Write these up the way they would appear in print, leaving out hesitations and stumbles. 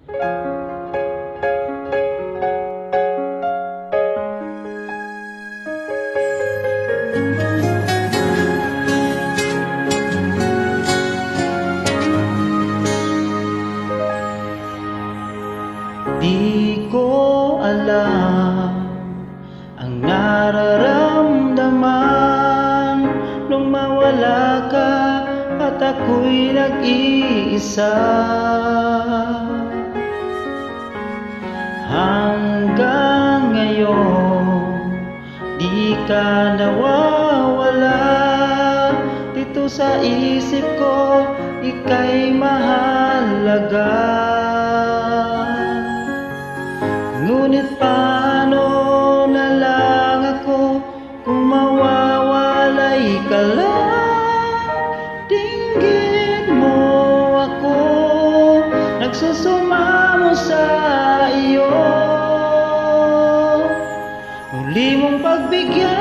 Di ko alam ang nararamdaman nung mawala ka at ako'y nag-iisa. Hanggang ngayon di ka nawawala dito sa isip ko, ika'y mahalaga. Ngunit paano na lang ako kung mawawalay ka lang? Dinggin mo ako, nagsusumamo sa iyo. Muli mong pagbigyan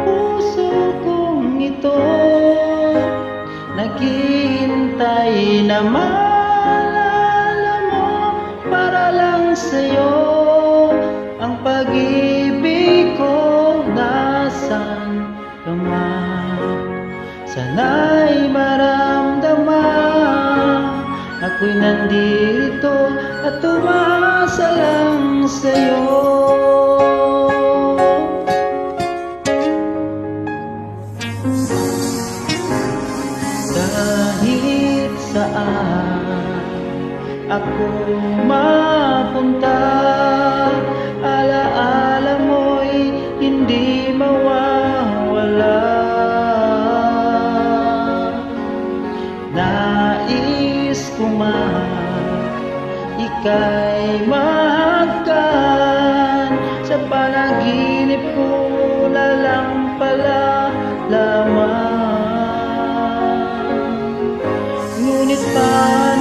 puso kong ito, naghihintay na maalala mo para lang sa'yo ang pag-ibig ko. Nasaan ka man, sana'y maramdaman ako'y nandito at umaasa lang sa'yo. Kahit saan ako mapunta, alaala mo'y hindi mawawala. Nais ko man ika'y mahagkan, sa panaginip ko na lang pala lamang. Ngunit paano